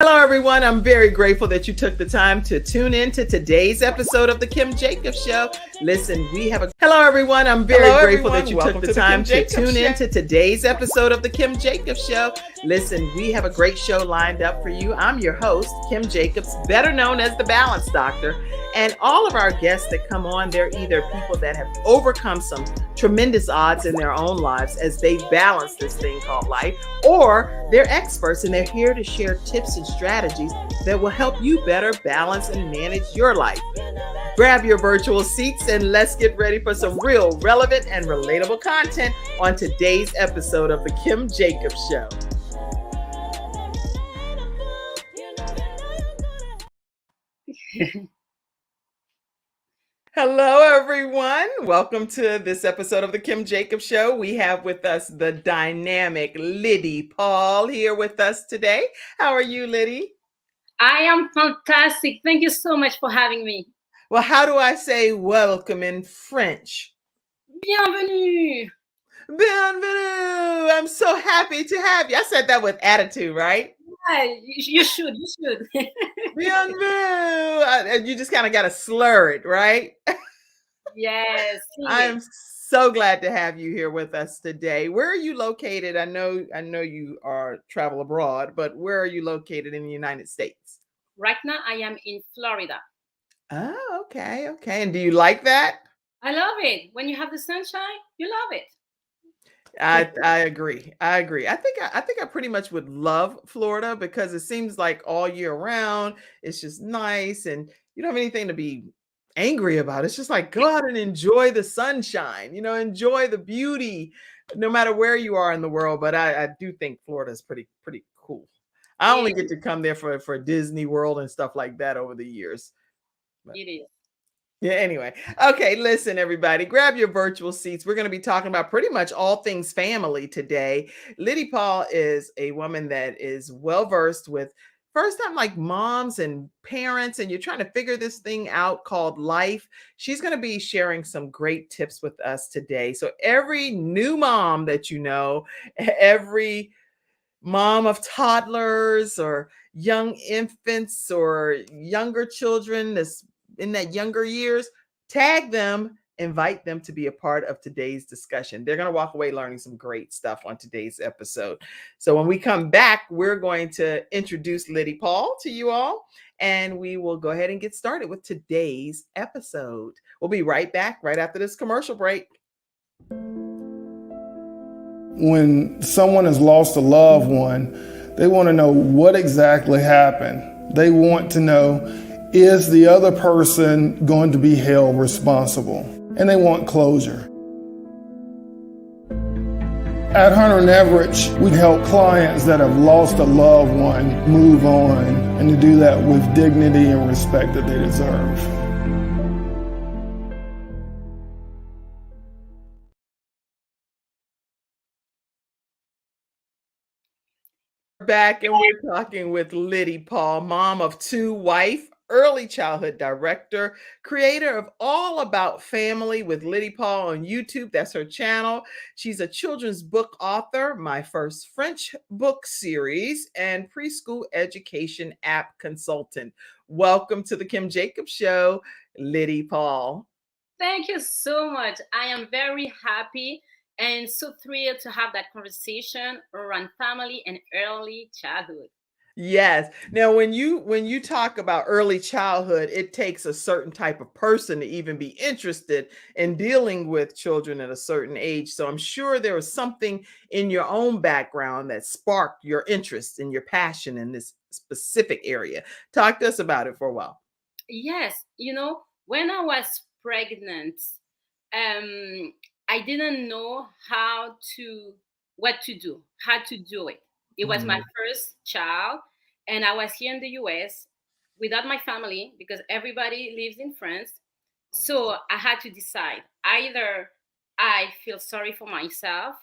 Hello, everyone. I'm very grateful that you took the time to tune in to today's episode of The Kim Jacobs Show. Listen, we have a... Hello, everyone. I'm very grateful that you took the time to tune in to today's episode of The Kim Jacobs Show. Listen, we have a great show lined up for you. I'm your host, Kim Jacobs, better known as The Balance Doctor. And all of our guests that come on, they're either people that have overcome some tremendous odds in their own lives as they balance this thing called life, or they're experts and they're here to share tips and strategies that will help you better balance and manage your life. Grab your virtual seats and let's get ready for some real relevant and relatable content on today's episode of The Kim Jacobs Show. Hello, everyone. Welcome to this episode of The Kim Jacobs Show. We have with us the dynamic Liddy Paul here with us today. How are you, Liddy? I am fantastic. Thank you so much for having me. Well, how do I say welcome in French? Bienvenue. Bienvenue. I'm so happy to have you. I said that with attitude, right? Yeah, you should. Bienvenue. You just kind of got to slur it, right? Yes. I'm so glad to have you here with us today. Where are you located? I know you are travel abroad, but where are you located in the United States? Right now, I am in Florida. Oh, okay. And do you like that? I love it. When you have the sunshine, you love it. I agree. I think I pretty much would love Florida because it seems like all year round it's just nice and you don't have anything to be angry about. It's just like go out and enjoy the sunshine, enjoy the beauty no matter where you are in the world. But I do think Florida is pretty cool. I only get to come there for Disney World and stuff like that over the years. But it is. Yeah, anyway. Okay, listen, everybody, grab your virtual seats. We're going to be talking about pretty much all things family today. Liddy Paul is a woman that is well-versed with first-time like moms and parents, and you're trying to figure this thing out called life. She's going to be sharing some great tips with us today. So every new mom that you know, every mom of toddlers or young infants or younger children that's in that younger years, tag them, invite them to be a part of today's discussion. They're going to walk away learning some great stuff on today's episode. So when we come back, we're going to introduce Liddy Paul to you all, and we will go ahead and get started with today's episode. We'll be right back right after this commercial break. When someone has lost a loved one, they want to know what exactly happened. They want to know, is the other person going to be held responsible? And they want closure. At Hunter and Everett, we help clients that have lost a loved one move on and to do that with dignity and respect that they deserve. Back and we're talking with Liddy Paul, mom of two, wife, early childhood director, creator of All About Family with Liddy Paul on YouTube. That's her channel. She's a children's book author, My First French Book Series, and preschool education app consultant. Welcome to the Kim Jacobs Show, Liddy Paul. Thank you so much. I am very happy and so thrilled to have that conversation around family and early childhood. Yes. Now, when you talk about early childhood, it takes a certain type of person to even be interested in dealing with children at a certain age. So I'm sure there was something in your own background that sparked your interest and your passion in this specific area. Talk to us about it for a while. Yes. When I was pregnant, I didn't know what to do, how to do it. It was my first child, and I was here in the US without my family because everybody lives in France. So I had to decide. Either I feel sorry for myself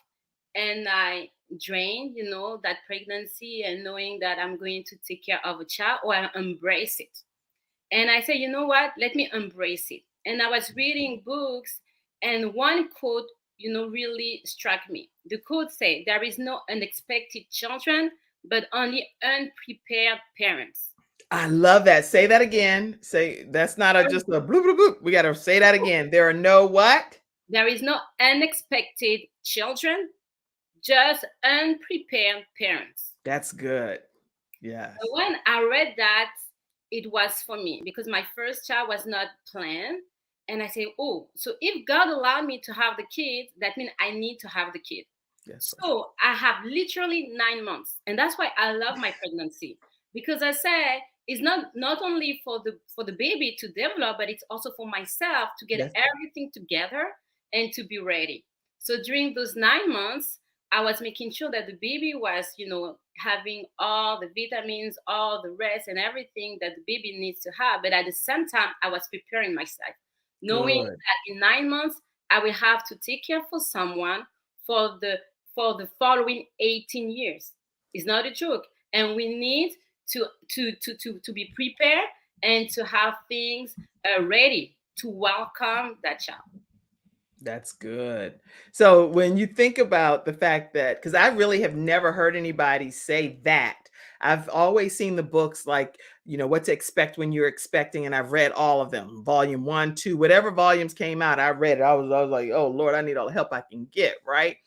and I drain, that pregnancy and knowing that I'm going to take care of a child, or I embrace it. And I said, you know what? Let me embrace it. And I was reading books, and one quote, really struck me. The quote said, there is no unexpected children, but only unprepared parents. I love that. Say that again. Say that's not a just a bloop bloop bloop. We got to say that again. There are no what? There is no unexpected children, just unprepared parents. That's good. Yes. So when I read that, it was for me because my first child was not planned. And I say, oh, so if God allowed me to have the kid, that means I need to have the kid. Yes. So I have literally 9 months. And that's why I love my pregnancy. Because I say it's not only for the baby to develop, but it's also for myself to get Yes. everything together and to be ready. So during those 9 months, I was making sure that the baby was, having all the vitamins, all the rest, and everything that the baby needs to have. But at the same time, I was preparing myself, knowing Good. that in 9 months, I will have to take care for someone for the following 18 years. It's not a joke, and we need to be prepared and to have things ready to welcome that child. That's good. So when you think about the fact that, because I really have never heard anybody say that. I've always seen the books like, what to expect when you're expecting, and I've read all of them, volume 1, 2, whatever volumes came out, I read it. I was like, oh Lord, I need all the help I can get, right?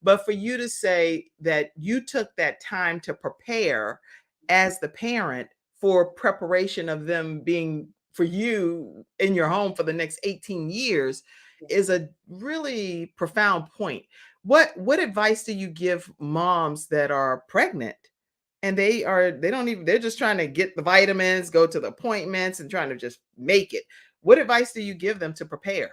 But for you to say that you took that time to prepare as the parent for preparation of them being for you in your home for the next 18 years is a really profound point. What advice do you give moms that are pregnant and they're just trying to get the vitamins, go to the appointments and trying to just make it? What advice do you give them to prepare?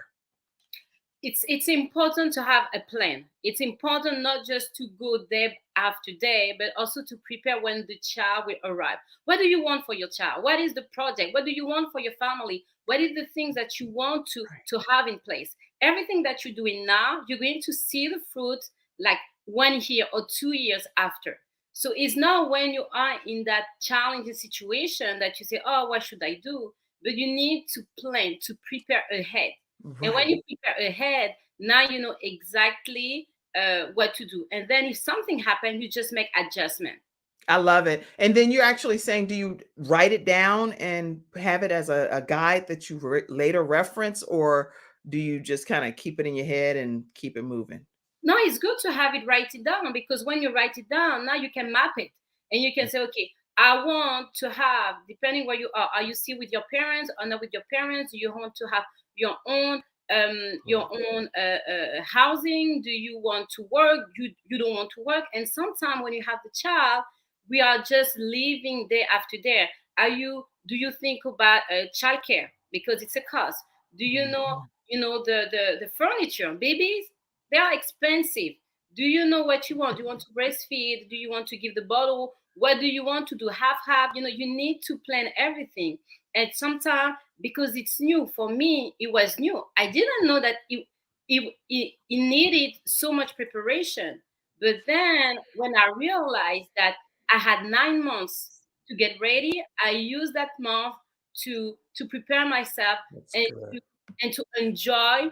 It's important to have a plan. It's important not just to go day after day, but also to prepare when the child will arrive. What do you want for your child? What is the project? What do you want for your family? What is the things that you want to have in place? Everything that you're doing now, you're going to see the fruit like 1 year or 2 years after. So it's not when you are in that challenging situation that you say, oh, what should I do? But you need to plan, to prepare ahead. And when you prepare ahead, now you know exactly what to do. And then if something happens, you just make adjustment. I love it. And then you're actually saying, do you write it down and have it as a guide that you later reference, or do you just kind of keep it in your head and keep it moving? No, it's good to have it write it down, because when you write it down, now you can map it and you can say, okay, I want to have, depending where you are you still with your parents or not with your parents? Do you want to have your own housing? Do you want to work? You don't want to work? And sometimes when you have the child, we are just living day after day. Do you think about childcare, because it's a cost? Do you know the furniture? Babies, they are expensive. Do you know what you want? Do you want to breastfeed? Do you want to give the bottle? What do you want to do? Half. You need to plan everything. And sometimes, because it's new for me, it was new. I didn't know that it needed so much preparation. But then when I realized that I had 9 months to get ready, I used that month to prepare myself and to enjoy,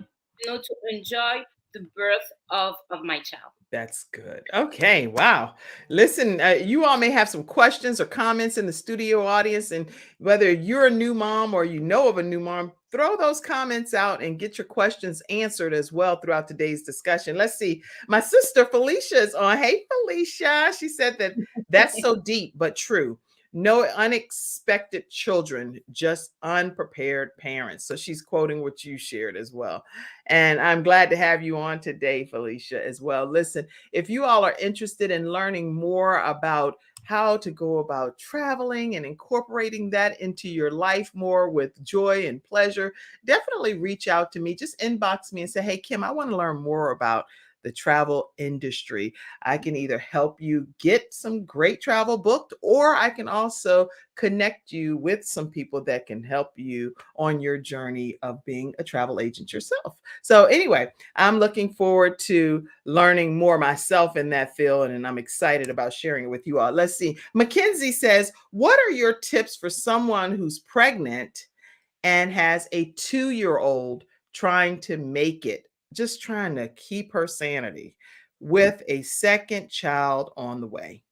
the birth of my child. That's good. Okay. Wow. Listen, you all may have some questions or comments in the studio audience, and whether you're a new mom or you know of a new mom, throw those comments out and get your questions answered as well throughout today's discussion. Let's see. My sister Felicia is on. Hey, Felicia. She said that's so deep, but true. No unexpected children, just unprepared parents. So she's quoting what you shared as well. And I'm glad to have you on today, Felicia, as well. Listen, if you all are interested in learning more about how to go about traveling and incorporating that into your life more with joy and pleasure, definitely reach out to me. Just inbox me and say, hey, Kim, I want to learn more about the travel industry. I can either help you get some great travel booked, or I can also connect you with some people that can help you on your journey of being a travel agent yourself. So anyway, I'm looking forward to learning more myself in that field, and I'm excited about sharing it with you all. Let's see. Mackenzie says, what are your tips for someone who's pregnant and has a 2-year-old trying to make it, just trying to keep her sanity with a second child on the way?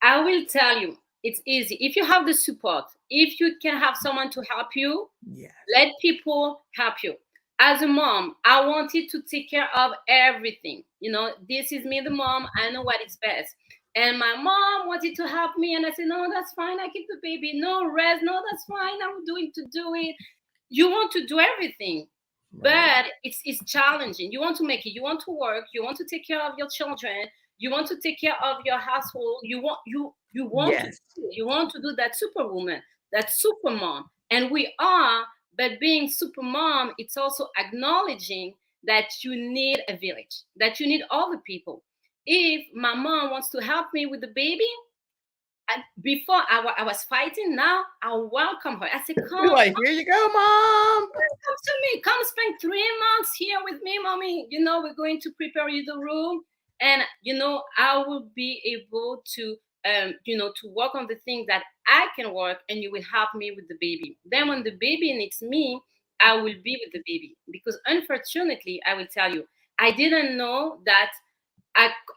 I will tell you, it's easy. If you have the support, if you can have someone to help you, Yes. let people help you. As a mom, I wanted to take care of everything. This is me, the mom. I know what is best. And my mom wanted to help me, and I said, "No, that's fine. I keep the baby. No rest. No, that's fine. I'm doing to do it." You want to do everything, Right. but it's challenging. You want to make it. You want to work. You want to take care of your children. You want to take care of your household. Yes. You want to do that superwoman, that super mom, and we are. But being super mom, it's also acknowledging that you need a village, that you need all the people. If my mom wants to help me with the baby, and before I was fighting, now I welcome her. I said, You're "Come, like, here you go, mom. come to me. Come spend 3 months here with me, mommy. We're going to prepare you the room, and I will be able to to work on the things that I can work, and you will help me with the baby. Then when the baby needs me, I will be with the baby, because unfortunately, I will tell you, I didn't know that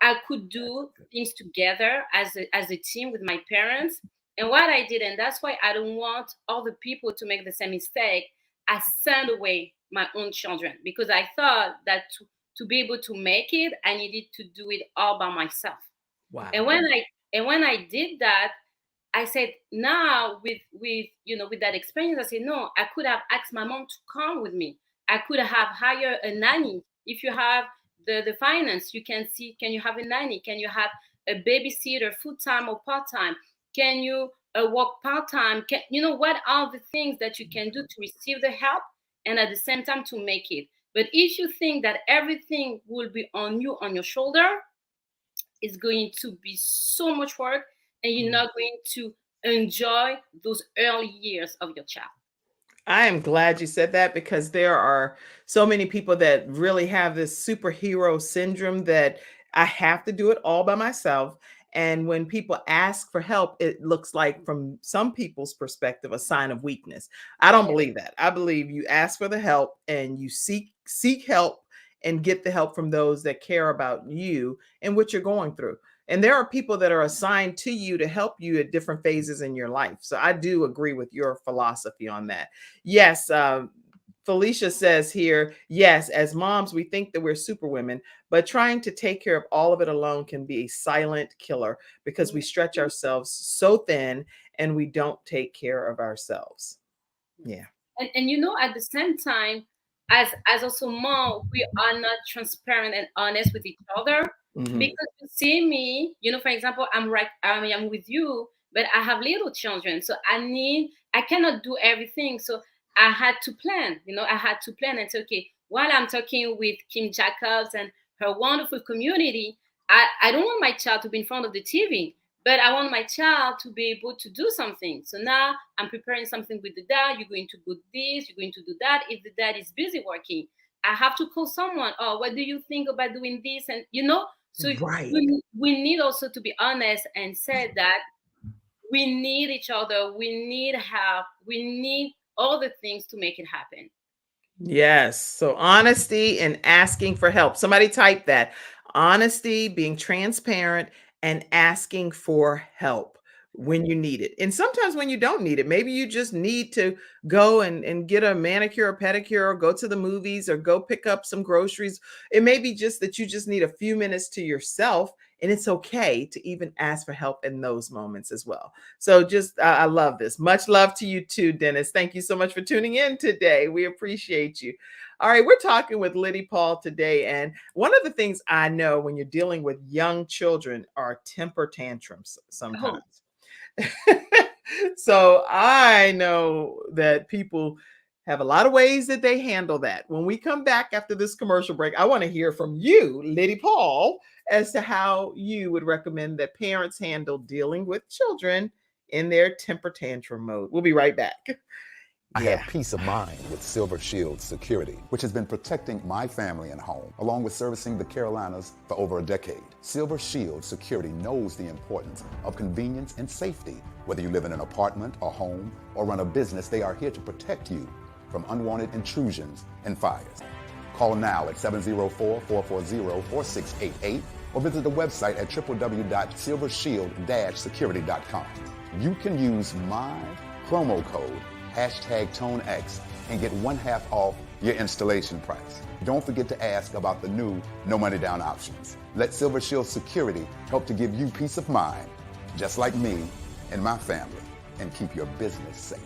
I could do things together as a team with my parents. And what I did, and that's why I don't want other people to make the same mistake, I sent away my own children, because I thought that to be able to make it, I needed to do it all by myself. Wow. And when I did that, I said, now with that experience, I said, no, I could have asked my mom to come with me. I could have hired a nanny. If you have the finance, you can see, can you have a nanny? Can you have a babysitter, full time or part time? Can you work part time? What are the things that you can do to receive the help and at the same time to make it? But if you think that everything will be on you, on your shoulder, it's going to be so much work, and you're not going to enjoy those early years of your child. I am glad you said that, because there are so many people that really have this superhero syndrome that I have to do it all by myself. And when people ask for help, it looks like, from some people's perspective, a sign of weakness. I don't Yeah. believe that. I believe you ask for the help and you seek help and get the help from those that care about you and what you're going through. And there are people that are assigned to you to help you at different phases in your life. So I do agree with your philosophy on that. Yes, Felicia says here, yes, as moms, we think that we're super women, but trying to take care of all of it alone can be a silent killer, because we stretch ourselves so thin and we don't take care of ourselves. Yeah. And at the same time, as also mom, we are not transparent and honest with each other, Mhm. because you see me, for example, I'm with you, but I have little children, so I cannot do everything. So I had to plan. I had to plan and say, okay, while I'm talking with Kim Jacobs and her wonderful community, I don't want my child to be in front of the TV, but I want my child to be able to do something. So now I'm preparing something with the dad. You're going to do this, you're going to do that. If the dad is busy working, I have to call someone. Oh, what do you think about doing this? And so Right. we need also to be honest and say that we need each other, we need help, we need all the things to make it happen. Yes. So honesty and asking for help. Somebody type that. Honesty, being transparent, and asking for help when you need it. And sometimes when you don't need it, maybe you just need to go and get a manicure or pedicure, or go to the movies, or go pick up some groceries. It may be just that you just need a few minutes to yourself. And it's okay to even ask for help in those moments as well. So just, I love this. Much love to you too, Dennis. Thank you so much for tuning in today. We appreciate you. All right, we're talking with Liddy Paul today. And one of the things I know when you're dealing with young children are temper tantrums Oh, sometimes. So I know that people have a lot of ways that they handle that. When we come back after this commercial break, I want to hear from you, Liddy Paul, as to how you would recommend that parents handle dealing with children in their temper tantrum mode. We'll be right back. I have peace of mind with Silver Shield Security, which has been protecting my family and home, along with servicing the Carolinas for over a decade. Silver Shield Security knows the importance of convenience and safety. Whether you live in an apartment, a home, or run a business, they are here to protect you from unwanted intrusions and fires. Call now at 704-440-4688 or visit the website at www.silvershield-security.com. You can use my promo code #ToneX and get 1/2 off your installation price. Don't forget to ask about the new no money down options. Let Silver Shield Security help to give you peace of mind, just like me and my family, and keep your business safe.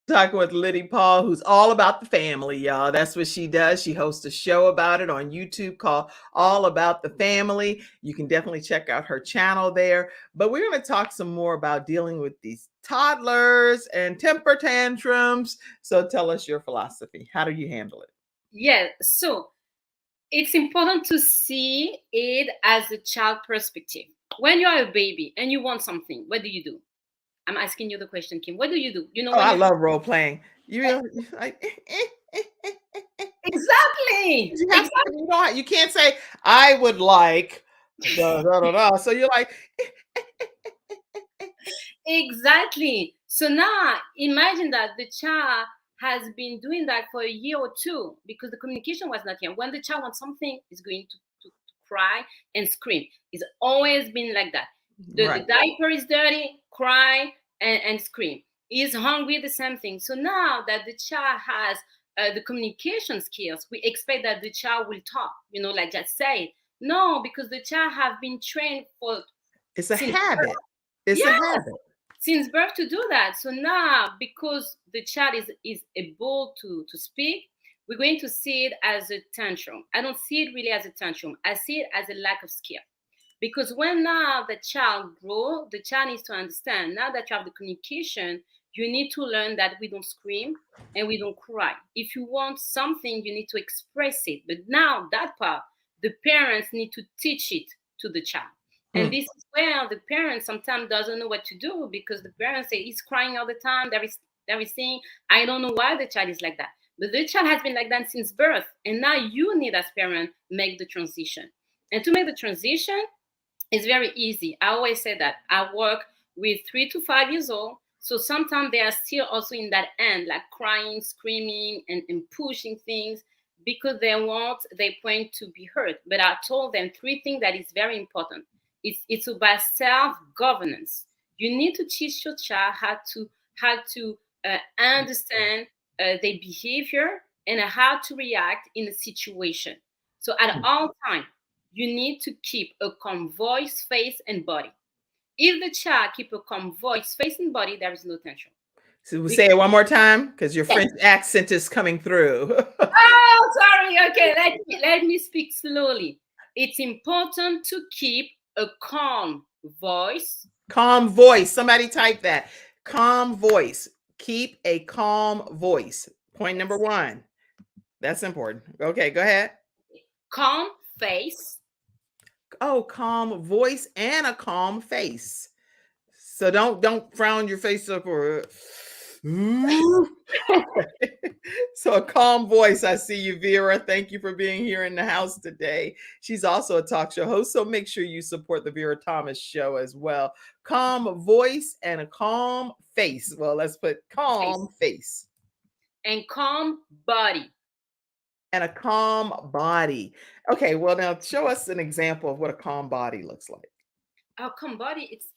Talking with Liddy Paul, who's all about the family, y'all. That's what she does. She hosts a show about it on YouTube called All About the Family. You can definitely check out her channel there. But we're going to talk some more about dealing with these toddlers and temper tantrums. So tell us your philosophy. How do you handle it? Yeah, so it's important to see it as a child perspective. When you are a baby and you want something, what do? I'm asking you the question, Kim. What do? You know, I love role playing. You like exactly. You can't say I would like da, da, da, da. So you're like Exactly. So now imagine that the child has been doing that for a year or two because the communication was not here. When the child wants something, he's going to cry and scream. It's always been like that. The diaper is dirty, cry and scream. He's hungry, the same thing. So now that the child has the communication skills, we expect that the child will talk, like just say it. No, because the child have been trained for it's a habit. It's a habit. Since birth to do that. So now, because the child is able to speak, we're going to see it as a tantrum. I don't see it really as a tantrum. I see it as a lack of skill. Because when now the child grows, the child needs to understand, now that you have the communication, you need to learn that we don't scream and we don't cry. If you want something, you need to express it. But now that part, the parents need to teach it to the child. And this is where the parents sometimes doesn't know what to do because the parents say he's crying all the time. Everything. I don't know why the child is like that. But the child has been like that since birth. And now you need as parents make the transition. And to make the transition, it's very easy. I always say that I work with 3 to 5 years old. So sometimes they are still also in that end, like crying, screaming, and pushing things because they want their point to be heard. But I told them 3 things that is very important. It's about self-governance. You need to teach your child how to understand their behavior and how to react in a situation. So at all time, you need to keep a calm voice, face, and body. If the child keep a calm voice, face, and body, there is no tension. So we'll say it one more time because your French accent is coming through. Oh, sorry. Okay, let me speak slowly. It's important to keep a calm voice. Calm voice. Somebody type that. Calm voice. Keep a calm voice. Point number 1. That's important. Okay, go ahead. Calm face. Oh, calm voice and a calm face. So don't frown your face up or so a calm voice. I see you, Vera. Thank you for being here in the house today. She's also a talk show host, so make sure you support the Vera Thomas Show as well. Calm voice and a calm face. Well, let's put calm face. And calm body. And a calm body. Okay, well, now show us an example of what a calm body looks like. A calm body, it's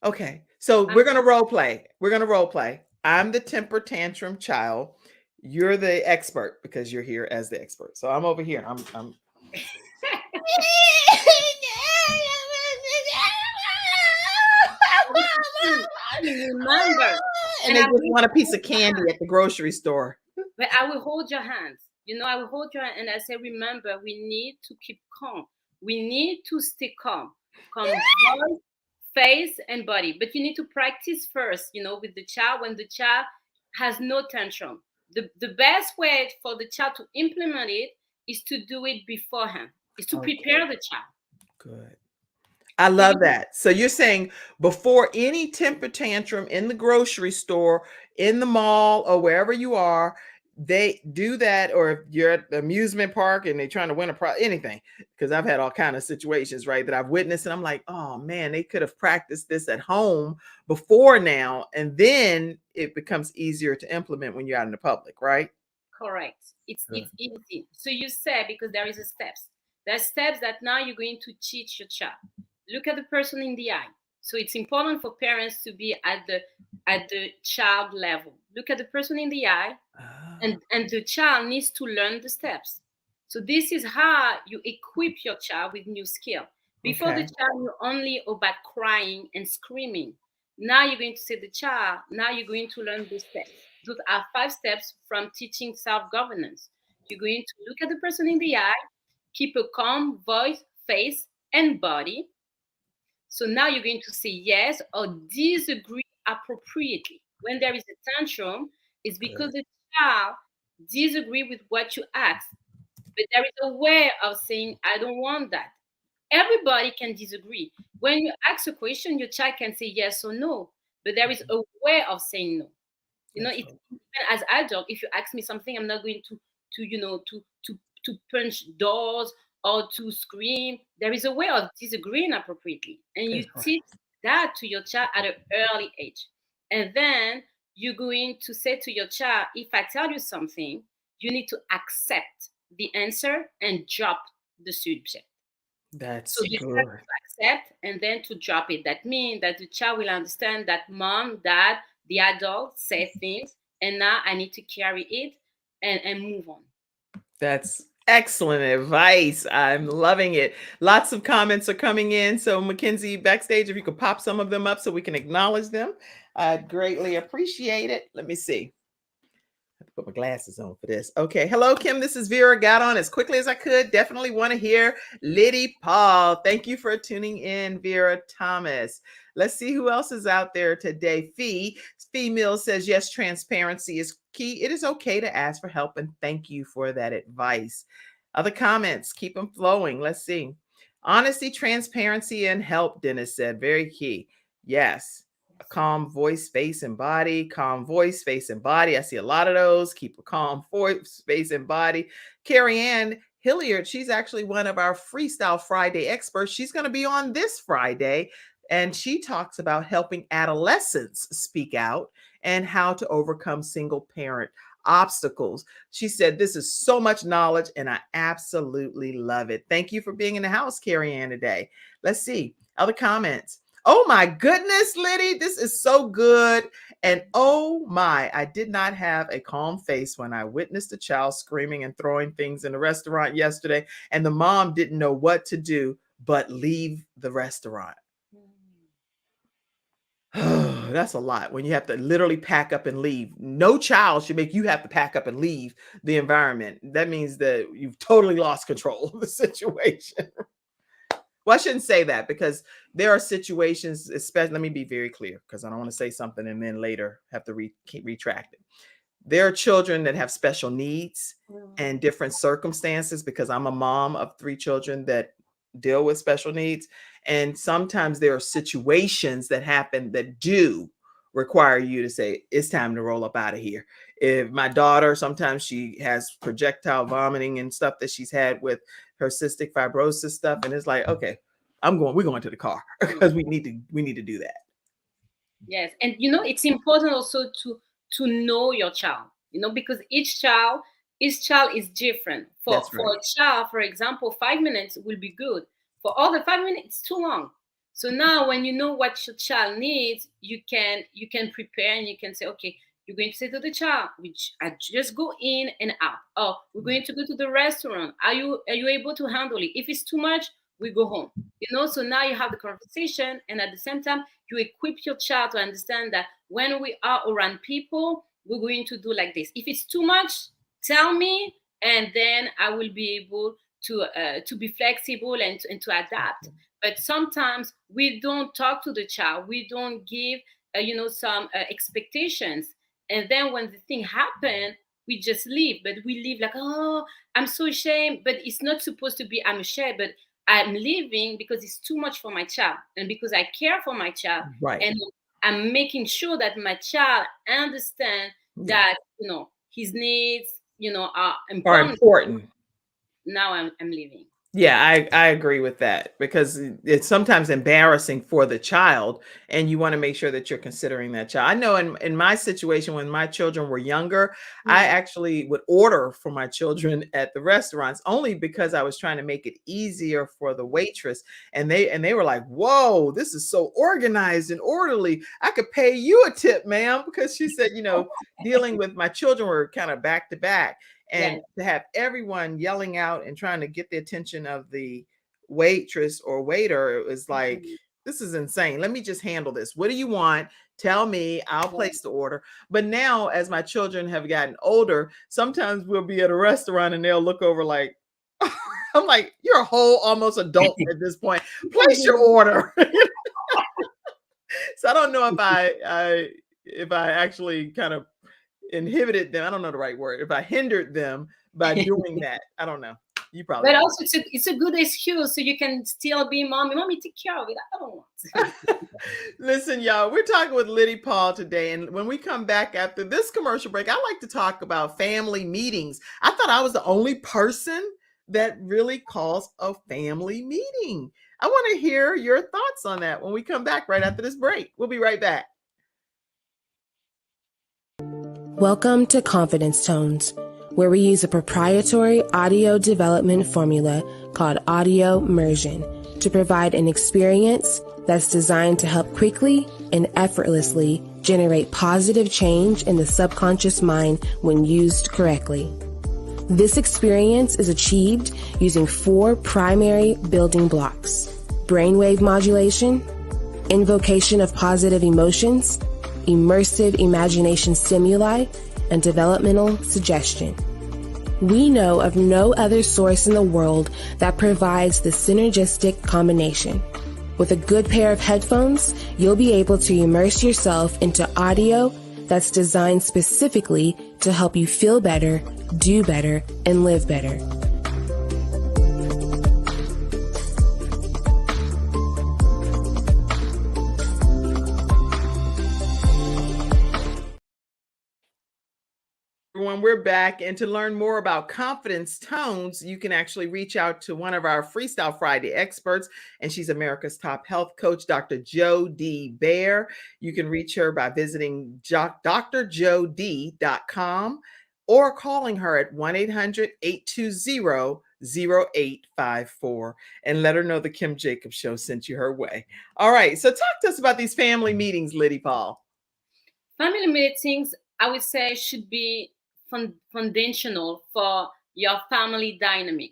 okay. So we're going to role play. I'm the temper tantrum child. You're the expert because you're here as the expert. So I'm over here. I'm remember. And they just want a piece of candy at the grocery store. But I will hold your hands. I will hold your hand and I say, remember, we need to keep calm. We need to stay calm. Calm voice, face, and body. But you need to practice first, with the child when the child has no tantrum. The best way for the child to implement it is to do it beforehand, is to prepare the child. Good. I love that. So you're saying before any temper tantrum in the grocery store, in the mall, or wherever you are, they do that. Or if you're at the amusement park and they're trying to win anything, because I've had all kinds of situations, right, that I've witnessed. And I'm like, oh man, they could have practiced this at home before now. And then it becomes easier to implement when you're out in the public, right? Correct. It's easy. So you say, because there is a steps. There are steps that now you're going to teach your child. Look at the person in the eye. So it's important for parents to be at the child level. Look at the person in the eye, and the child needs to learn the steps. So this is how you equip your child with new skill. Before the child knew only about crying and screaming. Now you're going to say the child, now you're going to learn the steps. Those are 5 steps from teaching self-governance. You're going to look at the person in the eye, keep a calm voice, face, and body. So now you're going to say yes or disagree appropriately. When there is a tantrum, it's because the child disagree with what you ask. But there is a way of saying, I don't want that. Everybody can disagree. When you ask a question, your child can say yes or no. But there is a way of saying no. You know, it's even as adult, if you ask me something, I'm not going to punch doors or to scream. There is a way of disagreeing appropriately. And you teach that to your child at an early age. And then you're going to say to your child, if I tell you something, you need to accept the answer and drop the subject. That's so you good. have to accept and then to drop it. That means that the child will understand that mom, dad, the adult say things, and now I need to carry it and move on. That's excellent advice. I'm loving it. Lots of comments are coming in. So Mackenzie, backstage, if you could pop some of them up so we can acknowledge them, I'd greatly appreciate it. Let me see. I have to put my glasses on for this. Okay. Hello, Kim. This is Vera. Got on as quickly as I could. Definitely want to hear Liddy Paul. Thank you for tuning in, Vera Thomas. Let's see who else is out there today. Fee Mills says, yes, transparency is key. It is okay to ask for help, and thank you for that advice. Other comments, keep them flowing. Let's see. Honesty, transparency, and help, Dennis said. Very key. Yes. A calm voice, face, and body. Calm voice, face, and body. I see a lot of those. Keep a calm voice, face, and body. Carrie Ann Hilliard, she's actually one of our Freestyle Friday experts. She's going to be on this Friday, and she talks about helping adolescents speak out and how to overcome single parent obstacles. She said, this is so much knowledge, and I absolutely love it. Thank you for being in the house, Carrie Ann, today. Let's see. Other comments. Oh my goodness, Liddy, this is so good. And oh my, I did not have a calm face when I witnessed a child screaming and throwing things in the restaurant yesterday, and the mom didn't know what to do but leave the restaurant. That's a lot when you have to literally pack up and leave. No child should make you have to pack up and leave the environment. That means that you've totally lost control of the situation. Well, I shouldn't say that, because there are situations, especially, let me be very clear, because I don't want to say something and then later have to retract it. There are children that have special needs and different circumstances, because I'm a mom of 3 children that deal with special needs. And sometimes there are situations that happen that do require you to say, it's time to roll up out of here. If my daughter, sometimes she has projectile vomiting and stuff that she's had with her cystic fibrosis stuff. And it's like, okay, we're going to the car because we need to do that. Yes. And it's important also to know your child, because each child is different. For a child, for example, 5 minutes will be good. For other 5 minutes, it's too long. So now when you know what your child needs, you can prepare, and you can say, okay, you're going to say to the child, I just go in and out. Oh, we're going to go to the restaurant. Are you able to handle it? If it's too much, we go home. So now you have the conversation, and at the same time, you equip your child to understand that when we are around people, we're going to do like this. If it's too much, tell me, and then I will be able to be flexible and to adapt. But sometimes we don't talk to the child. We don't give, some expectations. And then when the thing happens, we just leave. But we leave like, oh, I'm so ashamed. But it's not supposed to be I'm ashamed, but I'm leaving because it's too much for my child. And because I care for my child. Right. And I'm making sure that my child understands that, his needs, are important. Now I'm leaving. Yeah, I agree with that because it's sometimes embarrassing for the child, and you want to make sure that you're considering that child. I know in my situation when my children were younger, I Mhm. actually would order for my children at the restaurants only because I was trying to make it easier for the waitress, and they were like, "Whoa, this is so organized and orderly. I could pay you a tip, ma'am," because she said, dealing with my children were kind of back to back. Yes. And to have everyone yelling out and trying to get the attention of the waitress or waiter, it was like, Mhm. this is insane. Let me just handle this. What do you want? Tell me, I'll Yes. place the order. But now, as my children have gotten older, sometimes we'll be at a restaurant and they'll look over like, I'm like, you're a whole almost adult at this point. Place your order. So I don't know if I actually kind of inhibited them. I don't know the right word. If I hindered them by doing that, I don't know. You probably But know. also, it's a good excuse so you can still be mommy. Mommy, take care of it. I don't want. Listen, y'all, we're talking with Liddy Paul today. And when we come back after this commercial break, I like to talk about family meetings. I thought I was the only person that really calls a family meeting. I want to hear your thoughts on that when we come back right after this break. We'll be right back. Welcome to Confidence Tones, where we use a proprietary audio development formula called audio immersion to provide an experience that's designed to help quickly and effortlessly generate positive change in the subconscious mind when used correctly. This experience is achieved using 4 primary building blocks: brainwave modulation, invocation of positive emotions, immersive imagination stimuli, and developmental suggestion. We know of no other source in the world that provides the synergistic combination. With a good pair of headphones, you'll be able to immerse yourself into audio that's designed specifically to help you feel better, do better, and live better. Everyone, we're back. And to learn more about confidence tones, you can actually reach out to one of our Freestyle Friday experts, and she's America's top health coach, Dr. Jodi Baer. You can reach her by visiting drjod.com or calling her at 1-800-820-0854 and let her know the Kim Jacobs Show sent you her way. All right. So talk to us about these family meetings, Liddy Paul. Family meetings, I would say, should be foundational for your family dynamic.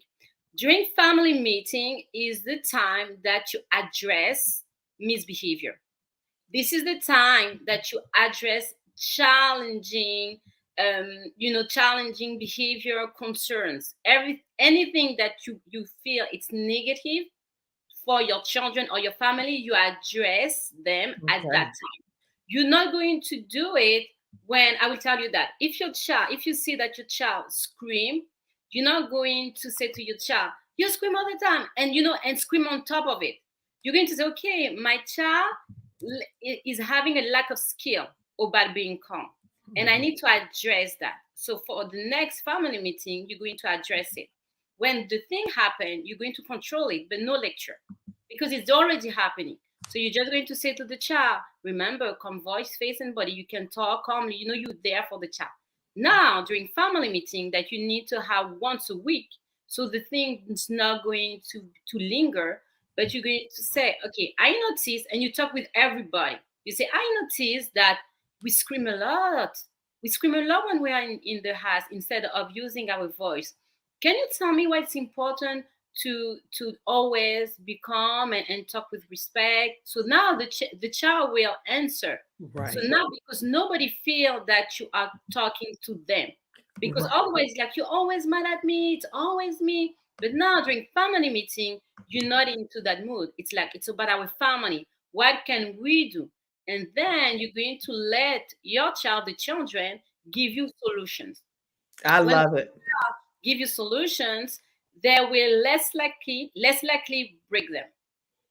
During family meeting is the time that you address misbehavior. This is the time that you address challenging, challenging behavior concerns. Anything that you feel it's negative for your children or your family, you address them at that time. You're not going to do it when I will tell you that if you see that your child scream, you're not going to say to your child, you scream all the time, and scream on top of it. You're going to say, okay, my child is having a lack of skill about being calm, and I need to address that. So for the next family meeting, you're going to address it. When the thing happens, you're going to control it, but no lecture, because it's already happening. So you're just going to say to the child, remember, calm voice, face, and body. You can talk calmly. You're there for the child. Now, during family meeting that you need to have once a week, so the thing is not going to linger, but you're going to say, okay, I notice, and you talk with everybody. You say, I notice that we scream a lot. We scream a lot when we are in the house instead of using our voice. Can you tell me why it's important to always be calm and talk with respect? So now the child will answer. Right. So now, because nobody feel that you are talking to them, because always like, you're always mad at me, it's always me. But now during family meeting, you're not into that mood. It's like, it's about our family. What can we do? And then you're going to let your child, the children, give you solutions. I love it. Give you solutions, they will less likely break them.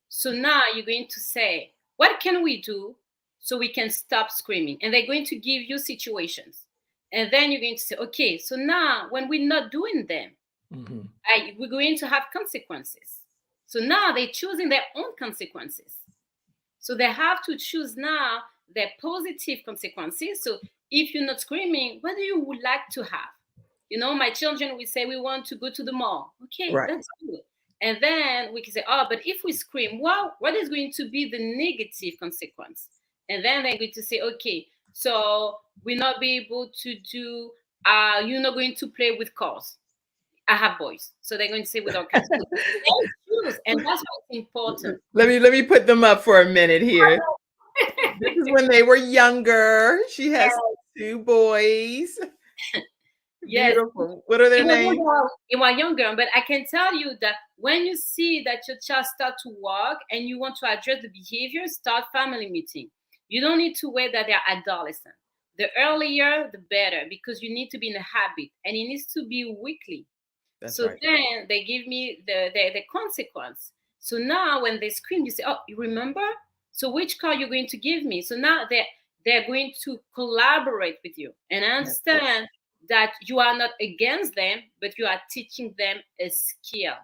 So now you're going to say, what can we do so we can stop screaming? And they're going to give you situations. And then you're going to say, okay, so now when we're not doing them, Mhm. We're going to have consequences. So now they're choosing their own consequences. So they have to choose now their positive consequences. So if you're not screaming, what do you would like to have? You know, my children will say, we want to go to the mall. Okay, Right. that's good. And then we can say, oh, but if we scream, well, what is going to be the negative consequence? And then they're going to say, okay, so we're not be able to do, you're not going to play with cars. I have boys, so they're going to say with our cats. So they choose, and that's why it's important. Let me put them up for a minute here. This is when they were younger. She has 2 boys. Yes, Beautiful. What are their names? you are younger, but I can tell you that when you see that your child start to walk and you want to address the behavior, start family meeting. You don't need to wait that they're adolescent. The earlier, the better, because you need to be in a habit, and it needs to be weekly. That's So right. then they give me the consequence. So now when they scream, you say, oh, you remember? So which car you're going to give me? So now they're going to collaborate with you and understand that you are not against them, but you are teaching them a skill.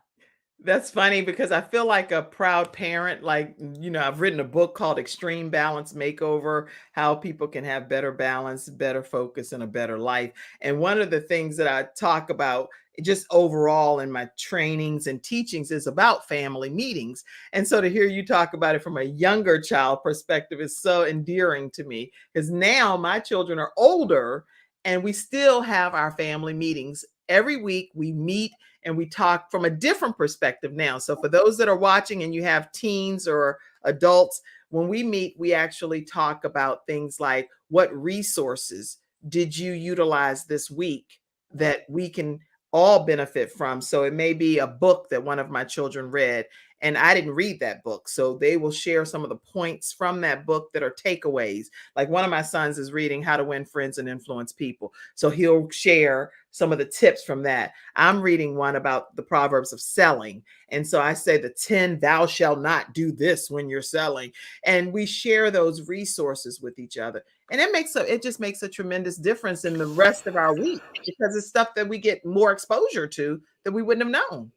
That's funny because I feel like a proud parent. Like, I've written a book called Extreme Balance Makeover, how people can have better balance, better focus, and a better life. And one of the things that I talk about just overall in my trainings and teachings is about family meetings. And so to hear you talk about it from a younger child perspective is so endearing to me, because now my children are older and we still have our family meetings. Every week we meet and we talk from a different perspective now. So for those that are watching and you have teens or adults, when we meet, we actually talk about things like, what resources did you utilize this week that we can all benefit from? So it may be a book that one of my children read, and I didn't read that book. So they will share some of the points from that book that are takeaways. Like one of my sons is reading How to Win Friends and Influence People. So he'll share some of the tips from that. I'm reading one about the Proverbs of selling. And so I say the 10, thou shalt not do this when you're selling. And we share those resources with each other. And it just makes a tremendous difference in the rest of our week, because it's stuff that we get more exposure to that we wouldn't have known.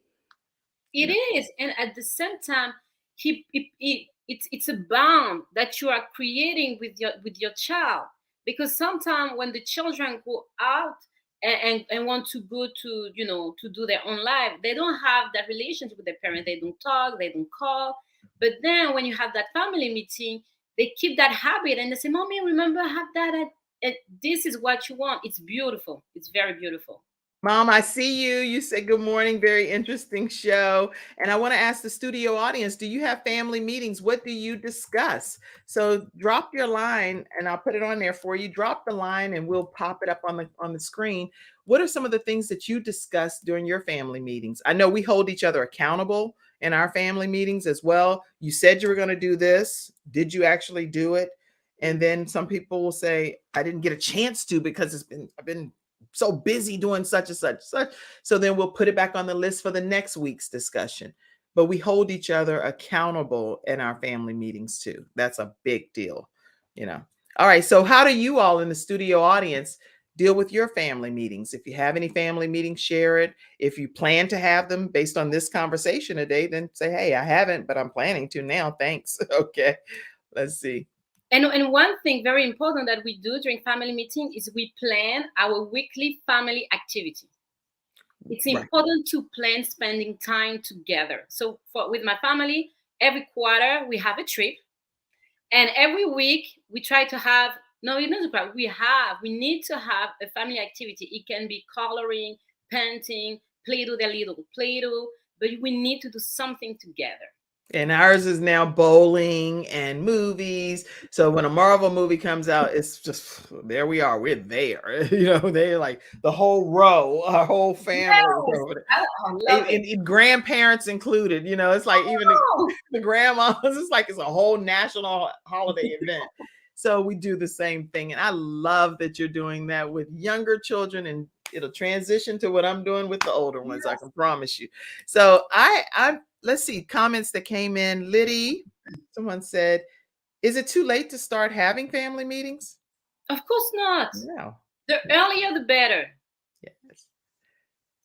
It is, and at the same time, it's a bond that you are creating with your child. Because sometimes when the children go out and want to go to to do their own life, they don't have that relationship with their parents. They don't talk, they don't call. But then when you have that family meeting, they keep that habit and they say, "Mommy, remember, I have that. And this is what you want." It's beautiful. It's very beautiful. Mom, I see you. You said good morning. Very interesting show. And I want to ask the studio audience, do you have family meetings? What do you discuss? So drop your line and I'll put it on there for you. Drop the line and we'll pop it up on the screen. What are some of the things that you discuss during your family meetings? I know we hold each other accountable in our family meetings as well. You said you were going to do this. Did you actually do it? And then some people will say, I didn't get a chance to because I've been so busy doing such and such. So then we'll put it back on the list for the next week's discussion. But we hold each other accountable in our family meetings too. That's a big deal, All right. So how do you all in the studio audience deal with your family meetings? If you have any family meetings, share it. If you plan to have them based on this conversation today, then say, hey, I haven't, but I'm planning to now. Thanks. Okay. Let's see. And one thing very important that we do during family meeting is we plan our weekly family activity. It's important to plan spending time together. So with my family, every quarter we have a trip, and every week we try to have we need to have a family activity. It can be coloring, painting, Play-Doh, their little Play-Doh, but we need to do something together. And ours is now bowling and movies. So when a Marvel movie comes out, it's just, there we are. We're there. They're like the whole row, our whole family. Yes, and grandparents included. It's like even the grandmas, it's like it's a whole national holiday event. So we do the same thing. And I love that you're doing that with younger children, and it'll transition to what I'm doing with the older ones. Yes. I can promise you. So let's see comments that came in. Liddy, someone said, is it too late to start having family meetings? Of course not. No. The earlier, the better. Yes.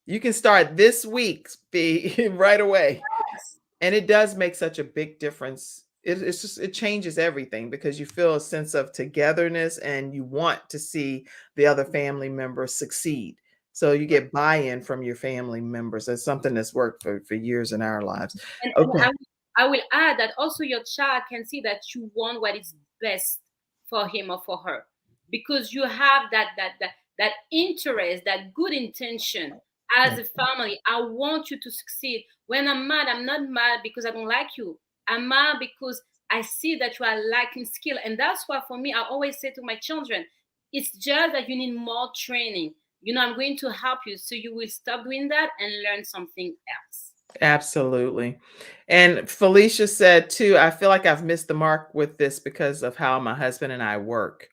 You can start this week, right away. Yes. And it does make such a big difference. It's just it changes everything because you feel a sense of togetherness and you want to see the other family members succeed. So you Right. get buy-in from your family members. That's something that's worked for years in our lives. And Okay. I will add that also your child can see that you want what is best for him or for her, because you have that interest, that good intention as a family. I want you to succeed. When I'm mad, I'm not mad because I don't like you. I'm mad because I see that you are lacking skill. And that's why for me, I always say to my children, it's just that you need more training. I'm going to help you so you will stop doing that and learn something else. Absolutely. And Felicia said too, I feel like I've missed the mark with this because of how my husband and I work.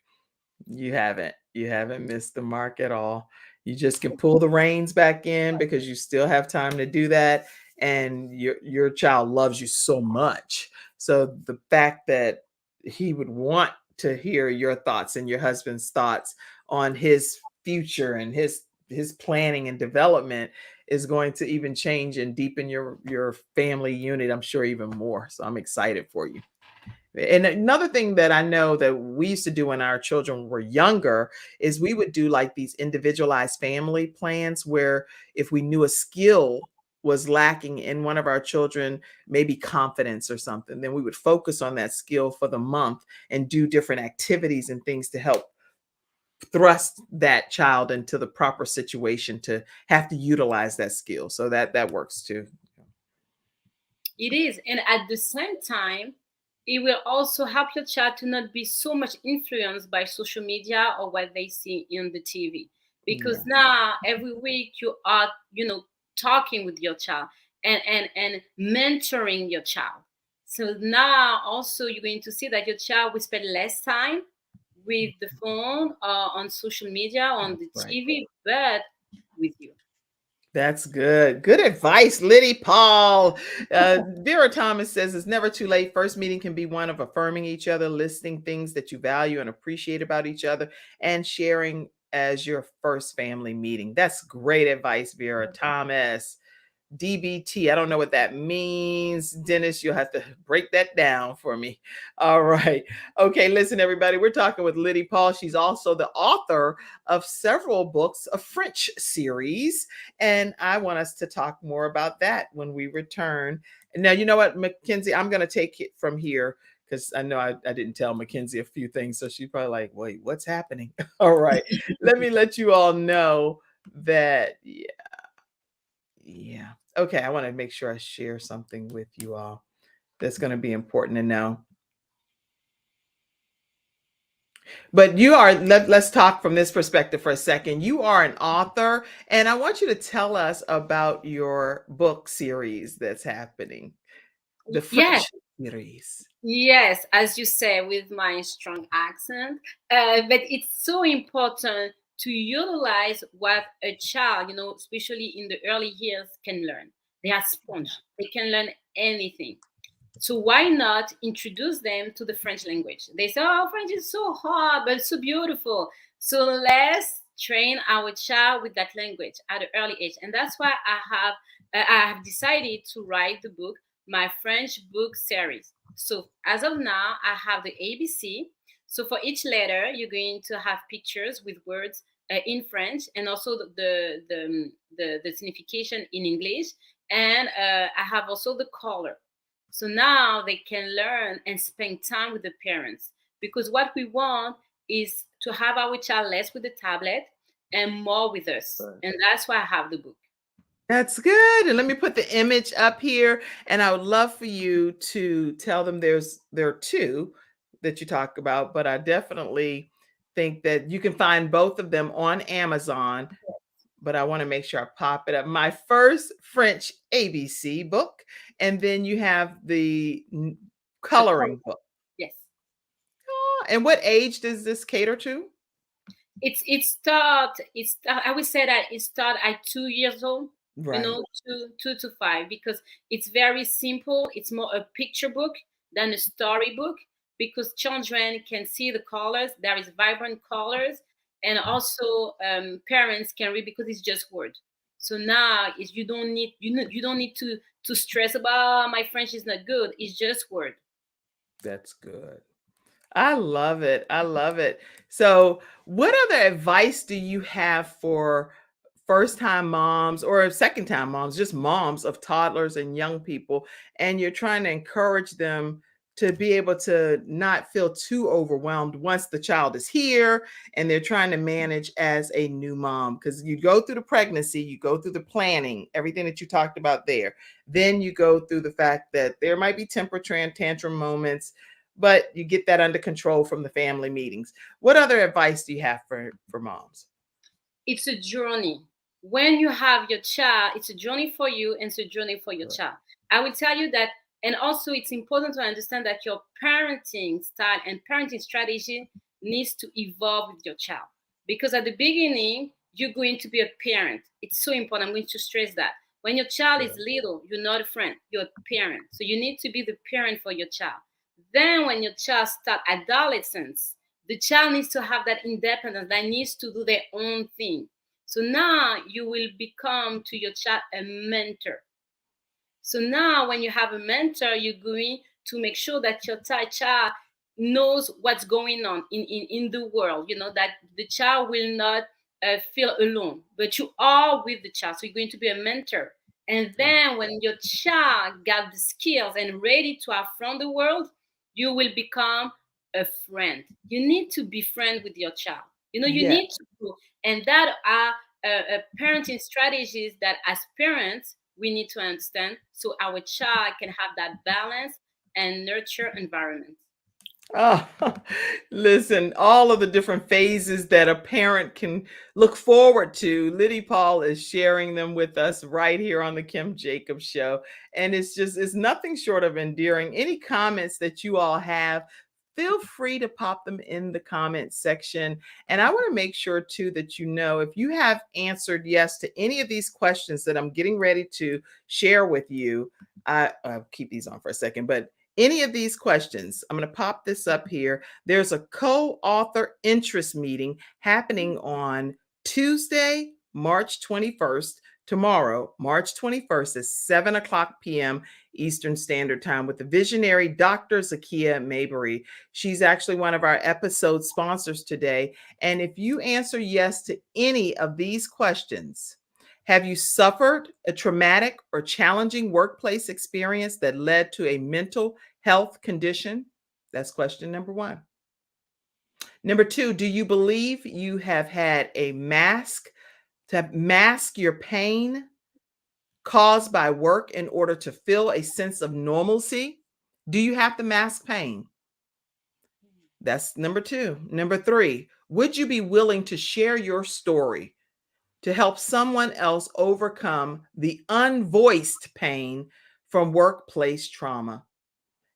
You haven't. You haven't missed the mark at all. You just can pull the reins back in because you still have time to do that. And your child loves you so much. So the fact that he would want to hear your thoughts and your husband's thoughts on his future and his planning and development is going to even change and deepen your family unit, I'm sure, even more. So I'm excited for you. And another thing that I know that we used to do when our children were younger is we would do like these individualized family plans where if we knew a skill was lacking in one of our children, maybe confidence or something, then we would focus on that skill for the month and do different activities and things to help thrust that child into the proper situation to have to utilize that skill. So that works too. It is. And at the same time, it will also help your child to not be so much influenced by social media or what they see in the TV. Because Yeah. now every week you are, talking with your child and mentoring your child. So now also you're going to see that your child will spend less time with the phone or on social media, on the Right. TV, but with you. That's good. Good advice, Liddy Paul. Vera Thomas says it's never too late. First meeting can be one of affirming each other, listing things that you value and appreciate about each other, and sharing as your first family meeting. That's great advice, Vera Thomas. DBT. I don't know what that means. Dennis, you'll have to break that down for me. All right. Okay, listen, everybody. We're talking with Liddy Paul. She's also the author of several books, a French series. And I want us to talk more about that when we return. Now, you know what, Mackenzie, I'm going to take it from here because I know I didn't tell Mackenzie a few things. So she's probably like, wait, what's happening? All right. Let me let you all know that, yeah. Okay, I want to make sure I share something with you all that's going to be important to know. But you are, let's talk from this perspective for a second. You are an author, and I want you to tell us about your book series that's happening, the Yes. French series. Yes, as you say, with my strong accent. But it's so important to utilize what a child, especially in the early years, can learn. They are sponge. They can learn anything. So why not introduce them to the French language? They say, "Oh, French is so hard, but so beautiful." So let's train our child with that language at an early age, and that's why I have decided to write the book, my French book series. So as of now, I have the ABC. So for each letter, you're going to have pictures with words in French, and also the signification in English. And I have also the color. So now they can learn and spend time with the parents, because what we want is to have our child less with the tablet and more with us. And that's why I have the book. That's good. And let me put the image up here. And I would love for you to tell them there are two that you talk about, but I definitely think that you can find both of them on Amazon. But I want to make sure I pop it up. My first French ABC book, and then you have the coloring book. Yes. Oh, and what age does this cater to? I would say that it start at 2 years old, Right. 2 to 5, because it's very simple. It's more a picture book than a story book, because children can see the colors. There is vibrant colors, and also parents can read because it's just word. So now is you don't need to stress about my French is not good. It's just word. That's good. I love it. I love it. So, what other advice do you have for first time moms or second time moms, just moms of toddlers and young people? And you're trying to encourage them to be able to not feel too overwhelmed once the child is here and they're trying to manage as a new mom. Because you go through the pregnancy, you go through the planning, everything that you talked about there. Then you go through the fact that there might be temper tantrum moments, but you get that under control from the family meetings. What other advice do you have for moms? It's a journey. When you have your child, it's a journey for you and it's a journey for your child. I will tell you that, and also it's important to understand that your parenting style and parenting strategy needs to evolve with your child. Because at the beginning, you're going to be a parent. It's so important. I'm going to stress that. When your child is little, you're not a friend, you're a parent. So you need to be the parent for your child. Then when your child starts adolescence, the child needs to have that independence, that needs to do their own thing. So now you will become to your child a mentor. So now when you have a mentor, you're going to make sure that your child knows what's going on in the world, that the child will not feel alone, but you are with the child. So you're going to be a mentor. And then when your child got the skills and ready to affront the world, you will become a friend. You need to be friends with your child. You need to do, and that are parenting strategies that as parents, we need to understand so our child can have that balance and nurture environment. Oh, listen, all of the different phases that a parent can look forward to, Liddy Paul is sharing them with us right here on the Kim Jacobs Show. And it's nothing short of endearing. Any comments that you all have, feel free to pop them in the comment section. And I want to make sure too that if you have answered yes to any of these questions that I'm getting ready to share with you, I'll keep these on for a second, but any of these questions, I'm going to pop this up here. There's a co-author interest meeting happening on Tuesday, March 21st, tomorrow, March 21st at 7 o'clock p.m. Eastern Standard Time with the visionary Dr. Zakia Mabry. She's actually one of our episode sponsors today. And if you answer yes to any of these questions, have you suffered a traumatic or challenging workplace experience that led to a mental health condition? That's question number 1. Number 2, do you believe you have had to mask your pain caused by work in order to feel a sense of normalcy? Do you have to mask pain? That's number 2. Number 3, would you be willing to share your story to help someone else overcome the unvoiced pain from workplace trauma?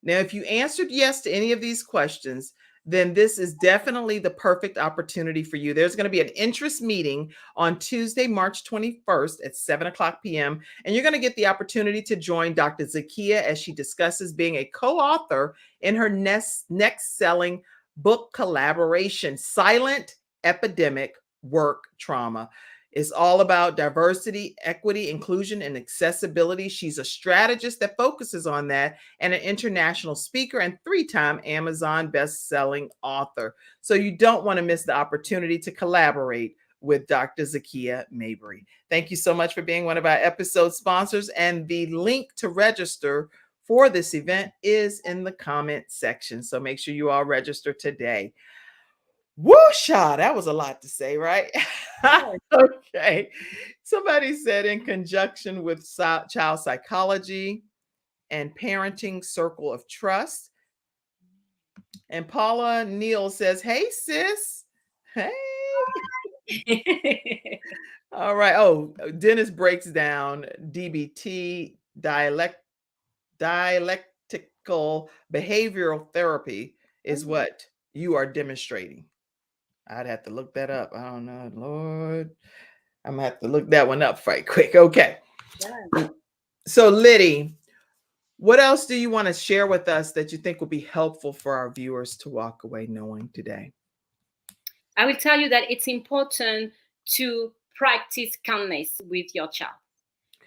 Now, if you answered yes to any of these questions, then this is definitely the perfect opportunity for you. There's going to be an interest meeting on Tuesday, March 21st at 7 o'clock p.m. And you're going to get the opportunity to join Dr. Zakia as she discusses being a co-author in her next selling book collaboration, Silent Epidemic Work Trauma. It's all about diversity, equity, inclusion, and accessibility. She's a strategist that focuses on that and an international speaker and 3-time Amazon best-selling author. So you don't want to miss the opportunity to collaborate with Dr. Zakia Mabry. Thank you so much for being one of our episode sponsors. And the link to register for this event is in the comment section. So make sure you all register today. Whoosha, that was a lot to say, right? Okay. Somebody said in conjunction with child psychology and parenting circle of trust. And Paula Neal says, hey, sis. Hey. All right. Oh, Dennis breaks down DBT, dialectical behavioral therapy is what you are demonstrating. I'd have to look that up. I don't know, Lord. I'm going to have to look that one up right quick. Okay. Yeah. So, Liddy, what else do you want to share with us that you think will be helpful for our viewers to walk away knowing today? I will tell you that it's important to practice kindness with your child.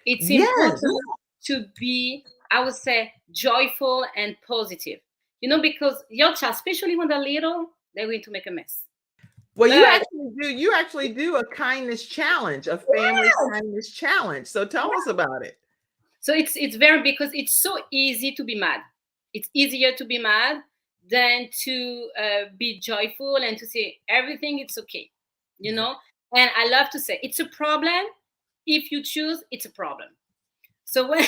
It's Yes. important to be, I would say, joyful and positive. Because your child, especially when they're little, they're going to make a mess. Well, you But actually do a kindness challenge, a family kindness challenge. So tell us about it. so it's very, because it's so easy to be mad. It's easier to be mad than to be joyful and to say everything it's okay. And I love to say it's a problem. If you choose, it's a problem. So when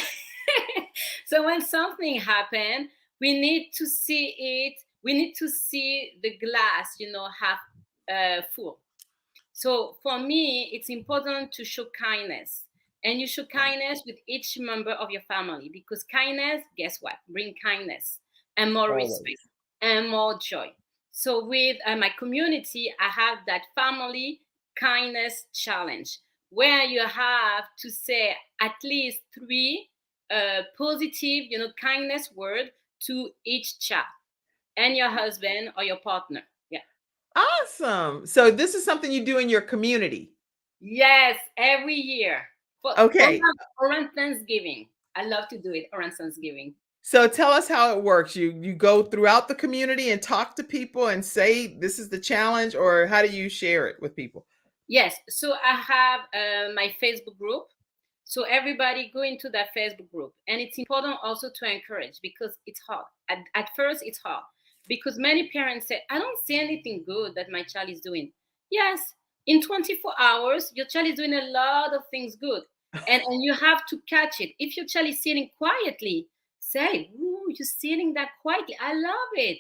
so when something happens, we need to see it. We need to see the glass, half full. So for me, it's important to show kindness. And you show kindness with each member of your family, because kindness, guess what? Bring kindness and more Always. respect and more joy. So with my community, I have that family kindness challenge where you have to say at least 3 positive, kindness word to each child and your husband or your partner. Yeah. Awesome. So this is something you do in your community. Yes, every year. Okay. Around Thanksgiving. I love to do it around Thanksgiving. So tell us how it works. You go throughout the community and talk to people and say this is the challenge, or how do you share it with people? Yes. So I have my Facebook group. So everybody go into that Facebook group. And it's important also to encourage, because it's hard. At first, it's hard. Because many parents say, I don't see anything good that my child is doing. Yes, in 24 hours, your child is doing a lot of things good. And you have to catch it. If your child is sitting quietly, say, ooh, you're sitting that quietly. I love it.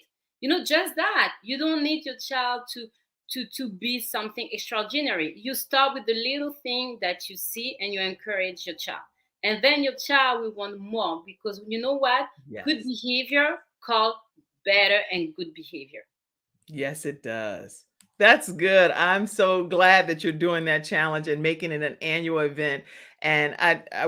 Just that. You don't need your child to be something extraordinary. You start with the little thing that you see and you encourage your child. And then your child will want more, because you know what? Yes. Good behavior called better and good behavior. Yes, it does. That's good. I'm so glad that you're doing that challenge and making it an annual event. And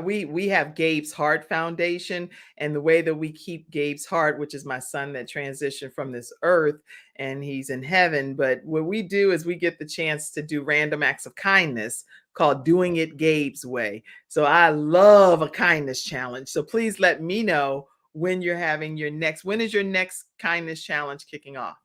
we have Gabe's Heart Foundation, and the way that we keep Gabe's heart, which is my son that transitioned from this earth and he's in heaven. But what we do is we get the chance to do random acts of kindness called Doing It Gabe's Way. So I love a kindness challenge. So please let me know when you're having when is your next kindness challenge kicking off?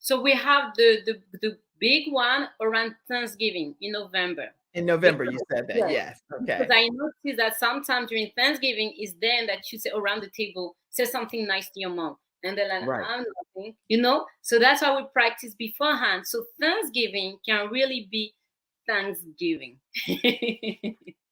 So we have the big one around Thanksgiving in November. In November, you said that. Yes. Okay. Because I noticed that sometimes during Thanksgiving is then that you say around the table, say something nice to your mom. And they're like, Right. I'm nothing, So that's why we practice beforehand. So Thanksgiving can really be Thanksgiving.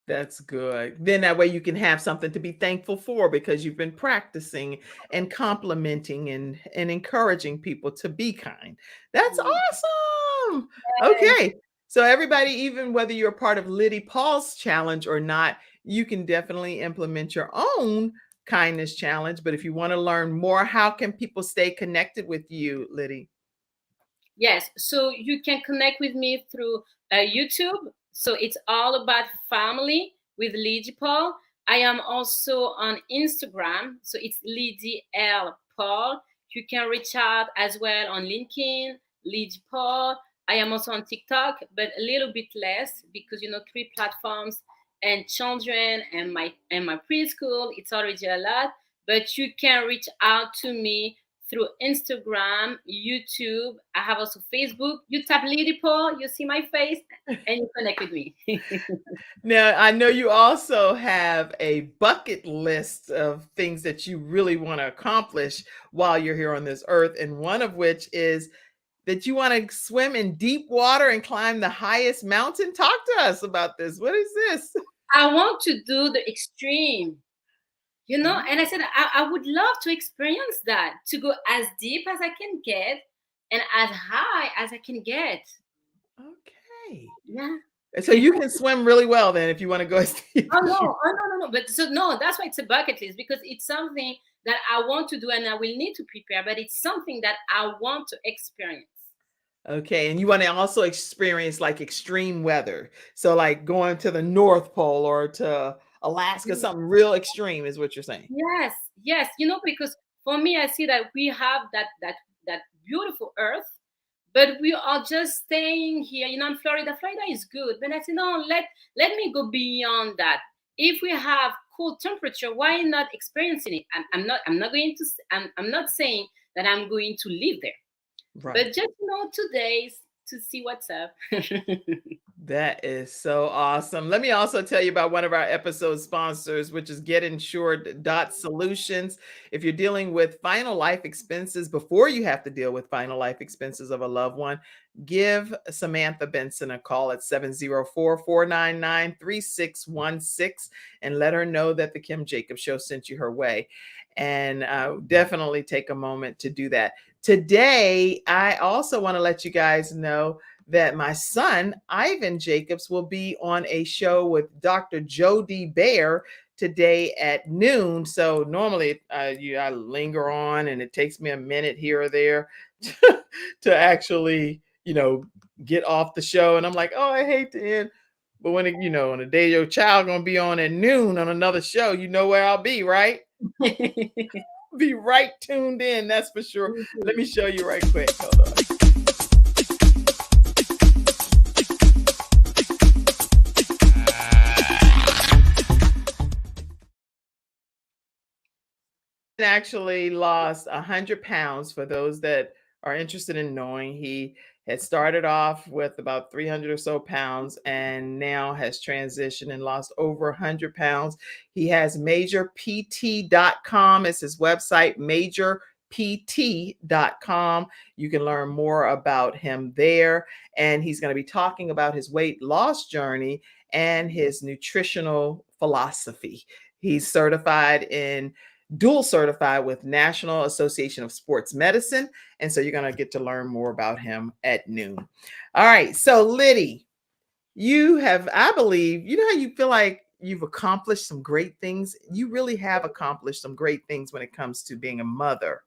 That's good. Then that way you can have something to be thankful for, because you've been practicing and complimenting and encouraging people to be kind. That's awesome. Okay. So everybody, even whether you're part of Liddy Paul's challenge or not, you can definitely implement your own kindness challenge. But if you want to learn more, how can people stay connected with you, Liddy? Yes. So you can connect with me through YouTube. So it's all about family with Liddy Paul. I am also on Instagram. So it's Liddy L. Paul. You can reach out as well on LinkedIn, Liddy Paul. I am also on TikTok, but a little bit less, because 3 platforms and children and my preschool, it's already a lot. But you can reach out to me through Instagram, YouTube. I have also Facebook. You tap Liddy Paul, you see my face, and you connect with me. Now, I know you also have a bucket list of things that you really want to accomplish while you're here on this earth, and one of which is that you want to swim in deep water and climb the highest mountain. Talk to us about this. What is this? I want to do the extreme. And I said, I would love to experience that, to go as deep as I can get and as high as I can get. Okay. Yeah. So you can swim really well then if you want to go as deep. Oh, no. But that's why it's a bucket list, because it's something that I want to do and I will need to prepare, but it's something that I want to experience. Okay. And you want to also experience like extreme weather. So like going to the North Pole or to Alaska, something real extreme is what you're saying. Yes. Because for me, I see that we have that beautiful earth, but we are just staying here, in Florida. Florida is good, but I said, no, let me go beyond that. If we have cool temperature, why not experiencing it? I'm not saying that I'm going to live there, Right. but just 2 days to see what's up. That is so awesome. Let me also tell you about one of our episode sponsors, which is GetInsured.Solutions. If you're dealing with final life expenses before you have to deal with final life expenses of a loved one, give Samantha Benson a call at 704-499-3616 and let her know that the Kim Jacobs Show sent you her way. And definitely take a moment to do that. Today, I also want to let you guys know that my son, Ivan Jacobs, will be on a show with Dr. Jody Bear today at noon. So normally I linger on and it takes me a minute here or there to actually, get off the show. And I'm like, oh, I hate to end. But when, on a day your child going to be on at noon on another show, you know where I'll be, right? Be right tuned in. That's for sure. Let me show you right quick. Hold on. Actually lost 100 pounds. For those that are interested in knowing, he had started off with about 300 or so pounds and now has transitioned and lost over 100 pounds. He has majorpt.com. It's his website, majorpt.com. You can learn more about him there. And he's going to be talking about his weight loss journey and his nutritional philosophy. He's dual certified with National Association of Sports Medicine. And so you're going to get to learn more about him at noon. All right. So Liddy, I believe, how you feel like you've accomplished some great things. You really have accomplished some great things when it comes to being a mother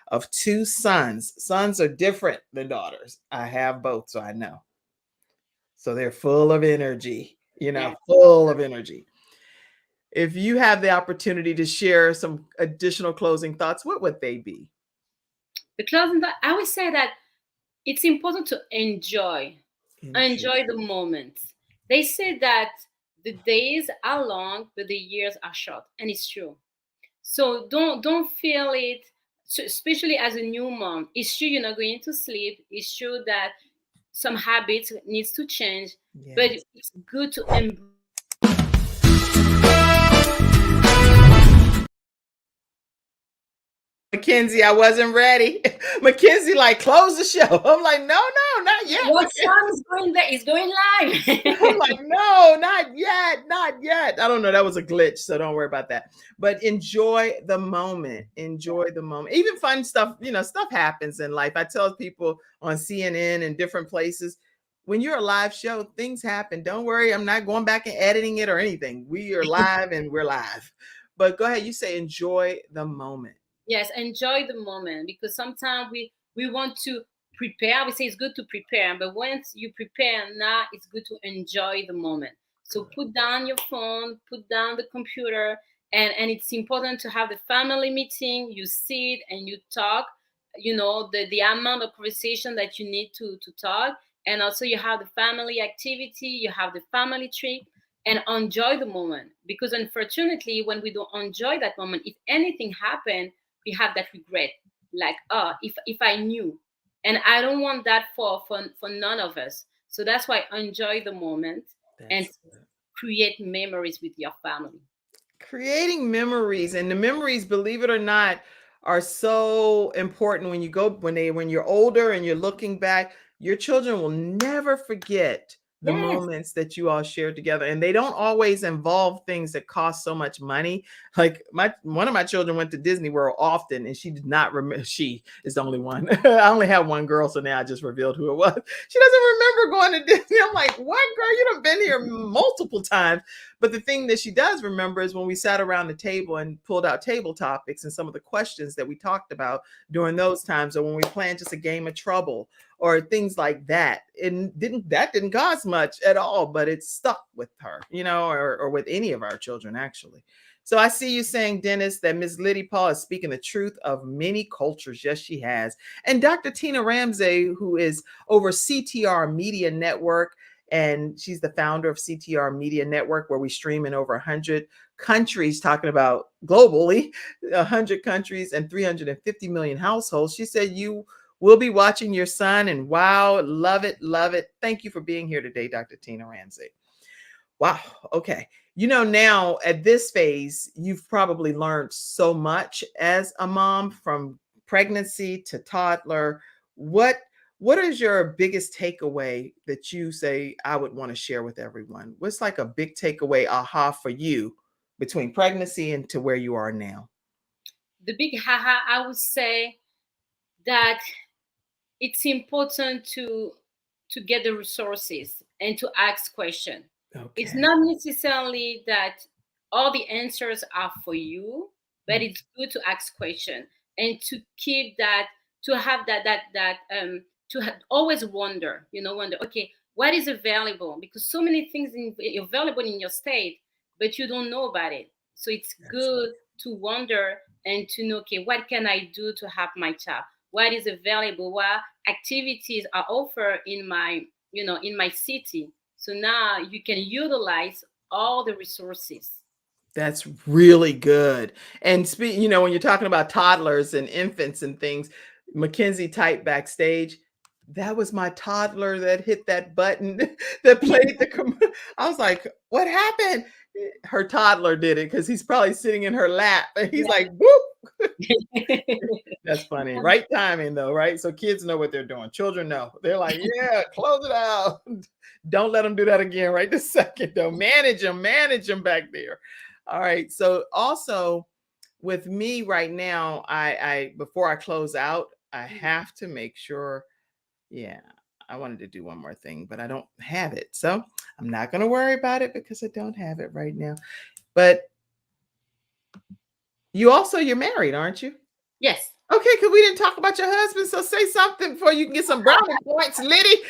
of 2 sons. Sons are different than daughters. I have both, so I know. So they're full of energy, full of energy. If you have the opportunity to share some additional closing thoughts, what would they be? The closing thought, I would say that it's important to enjoy the moment. They say that the days are long, but the years are short, and it's true. So don't feel it, especially as a new mom. It's true you're not going to sleep. It's true that some habits needs to change, Yes. but it's good to embrace. Mackenzie, I wasn't ready. Mackenzie, close the show. I'm like, no, not yet. What song is going there? It's going live. I'm like, no, not yet. I don't know. That was a glitch, so don't worry about that. But enjoy the moment. Enjoy the moment. Even fun stuff, stuff happens in life. I tell people on CNN and different places, when you're a live show, things happen. Don't worry. I'm not going back and editing it or anything. We are live and we're live. But go ahead. You say enjoy the moment. Yes, enjoy the moment, because sometimes we want to prepare. We say it's good to prepare, but once you prepare, now it's good to enjoy the moment. So put down your phone, put down the computer, and it's important to have the family meeting. You sit and you talk, the amount of conversation that you need to talk. And also you have the family activity, you have the family trip, and enjoy the moment. Because unfortunately, when we don't enjoy that moment, if anything happened, we have that regret, like, if I knew. And I don't want that for none of us. So that's why enjoy the moment and create memories with your family. Creating memories, and the memories, believe it or not, are so important when you're older and you're looking back. Your children will never forget the moments that you all shared together. And they don't always involve things that cost so much money. Like one of my children went to Disney World often, and she did not remember. She is the only one. I only have one girl, so now I just revealed who it was. She doesn't remember going to Disney. I'm like, what, girl? You done been here multiple times. But the thing that she does remember is when we sat around the table and pulled out table topics and some of the questions that we talked about during those times, or when we planned just a game of trouble or things like that. It didn't cost much at all, but it stuck with her, or with any of our children, actually. So I see you saying, Dennis, that Ms. Liddy Paul is speaking the truth of many cultures. Yes, she has. And Dr. Tina Ramsey, who is over CTR Media Network, and she's the founder of CTR Media Network, where we stream in over 100 countries, talking about globally, 100 countries and 350 million households. She said you will be watching your son, and wow, love it, love it. Thank you for being here today, Dr. Tina Ramsey. Wow. Okay. Now at this phase, you've probably learned so much as a mom, from pregnancy to toddler. What is your biggest takeaway that you say I would want to share with everyone? What's like a big takeaway, aha, for you between pregnancy and to where you are now? The big haha, I would say that it's important to get the resources and to ask questions. Okay. It's not necessarily that all the answers are for you, but it's good to ask questions and to keep that, to have always wonder, okay, what is available? Because so many things available in your state, but you don't know about it. So it's good to wonder and to know, okay, what can I do to help my child? What is available? What activities are offered in my city? So now you can utilize all the resources. That's really good. And when you're talking about toddlers and infants and things, Mackenzie typed backstage, that was my toddler that hit that button that played the I was like, what happened? Her toddler did it because he's probably sitting in her lap and he's like, whoop. That's funny. Right timing though, right? So kids know what they're doing. Children know. They're like, yeah, close it out. Don't let them do that again right this second though. Manage them back there. All right. So also with me right now, I before I close out, I have to make sure. Yeah, I wanted to do one more thing, but I don't have it. So I'm not going to worry about it because I don't have it right now. But you're married, aren't you? Yes. Okay, because we didn't talk about your husband. So say something before you can get some brownie points, Liddy.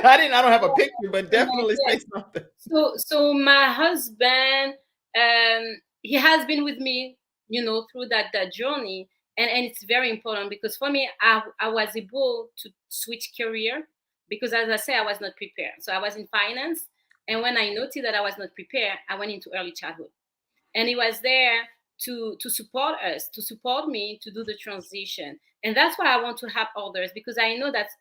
I don't have a picture, but definitely say something. So my husband, he has been with me, through that journey. And it's very important because for me, I was able to switch career because, as I say, I was not prepared. So I was in finance. And when I noticed that I was not prepared, I went into early childhood. And he was there to support us, to support me to do the transition. And that's why I want to help others, because I know that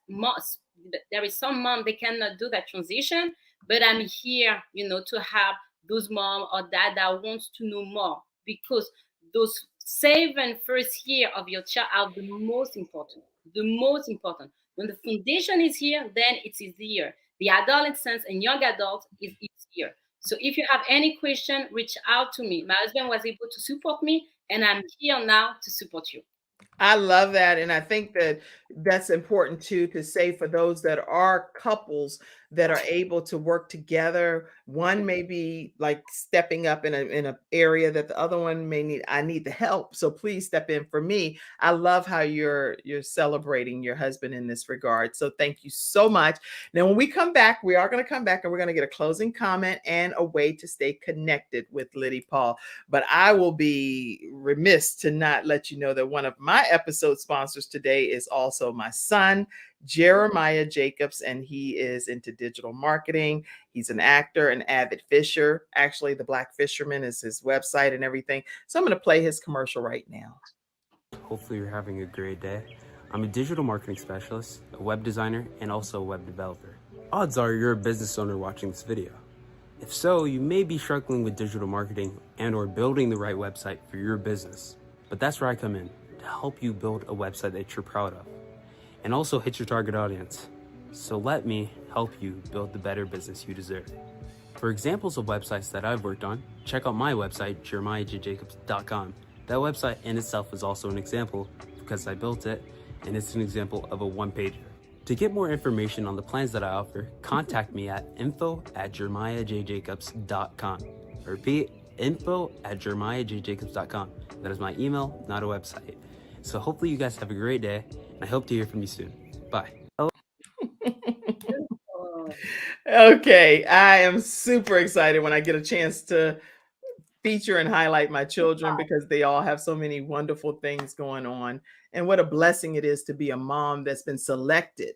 there is some mom, they cannot do that transition, but I'm here, to help those mom or dad that wants to know more, because those 7 first year of your child are the most important. When the foundation is here, then it's easier. The adolescence and young adults is easier. So if you have any question, reach out to me. My husband was able to support me, and I'm here now to support you. I love that. And I think that that's important too, to say for those that are couples that are able to work together. One may be like stepping up in an area that the other one may I need the help. So please step in for me. I love how you're celebrating your husband in this regard. So thank you so much. Now, when we come back, we are going to come back and we're going to get a closing comment and a way to stay connected with Liddy Paul. But I will be remiss to not let you know that one of my episode sponsors today is also my son, Jeremiah Jacobs, and he is into digital marketing. He's an actor, an avid fisher. Actually, The Black Fisherman is his website and everything. So I'm going to play his commercial right now. Hopefully you're having a great day. I'm a digital marketing specialist, a web designer, and also a web developer. Odds are you're a business owner watching this video. If so, you may be struggling with digital marketing and or building the right website for your business. But that's where I come in, to help you build a website that you're proud of and also hit your target audience. So let me help you build the better business you deserve. For examples of websites that I've worked on, check out my website, jeremiahjjacobs.com. That website in itself is also an example because I built it, and it's an example of a one-pager. To get more information on the plans that I offer, contact me at info@jeremiahjjacobs.com. I repeat, info@jeremiahjjacobs.com. That is my email, not a website. So hopefully you guys have a great day, and I hope to hear from you soon. Bye. Okay, I am super excited when I get a chance to feature and highlight my children because they all have so many wonderful things going on. And what a blessing it is to be a mom that's been selected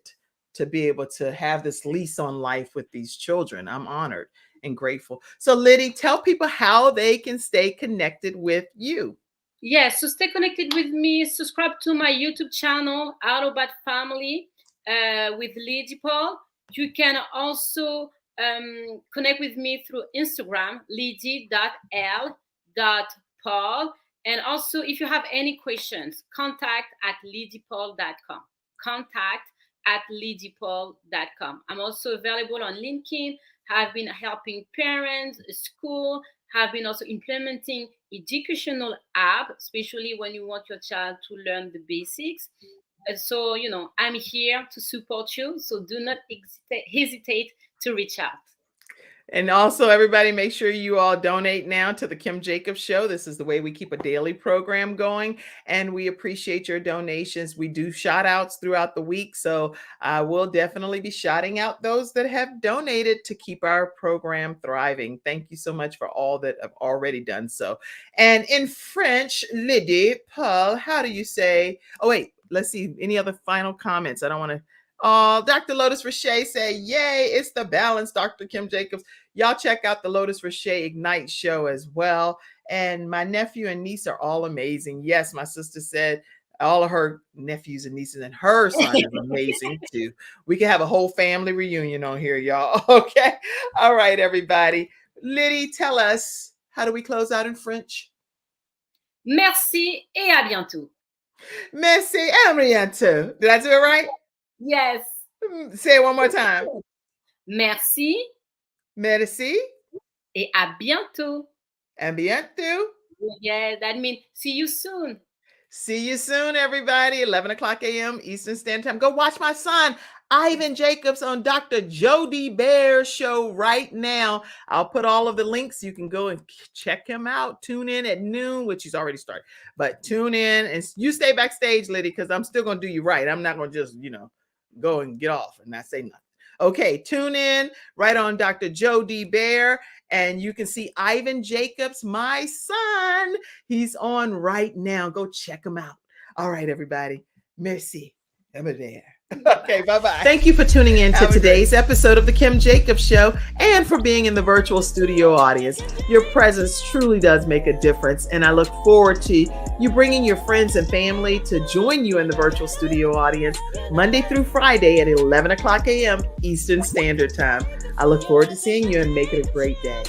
to be able to have this lease on life with these children. I'm honored and grateful. So Liddy, tell people how they can stay connected with you. Yes, so stay connected with me. Subscribe to my YouTube channel, Autobot Family, with Liddy Paul. You can also connect with me through Instagram, liddy.l.paul. And also, if you have any questions, contact@liddypaul.com. Contact@liddypaul.com. I'm also available on LinkedIn. Have been helping parents, school, have been also implementing educational app, especially when you want your child to learn the basics. And so, I'm here to support you. So do not hesitate to reach out. And also, everybody, make sure you all donate now to the Kim Jacobs Show. This is the way we keep a daily program going, and we appreciate your donations. We do shout outs throughout the week, so I will definitely be shouting out those that have donated to keep our program thriving. Thank you so much for all that have already done so. And in French, Liddy, Paul, how do you say? Oh, wait, let's see. Any other final comments? I don't want to. Oh, Dr. Lotus Roche say, yay, it's the balance, Dr. Kim Jacobs. Y'all check out the Lotus Roche Ignite show as well. And my nephew and niece are all amazing. Yes, my sister said all of her nephews and nieces and her son is amazing too. We can have a whole family reunion on here, y'all. Okay. All right, everybody. Liddy, tell us, how do we close out in French? Merci et à bientôt. Merci et à bientôt. Did I do it right? Yes. Say it one more time. Merci. Merci. Et à bientôt. À bientôt. Yeah, that means see you soon. See you soon, everybody. 11 o'clock a.m. Eastern Standard Time. Go watch my son, Ivan Jacobs, on Dr. Jody Bear's show right now. I'll put all of the links. You can go and check him out. Tune in at noon, which he's already started. But tune in and you stay backstage, Liddy, because I'm still going to do you right. I'm not going to just, go and get off and not say nothing. Okay, tune in right on Dr. Jody Bear, and you can see Ivan Jacobs, my son. He's on right now. Go check him out. All right, everybody. Merci. Over there. Okay, bye-bye. Thank you for tuning in to today's episode of The Kim Jacobs Show and for being in the virtual studio audience. Your presence truly does make a difference, and I look forward to you bringing your friends and family to join you in the virtual studio audience Monday through Friday at 11 o'clock a.m. Eastern Standard Time. I look forward to seeing you and make it a great day.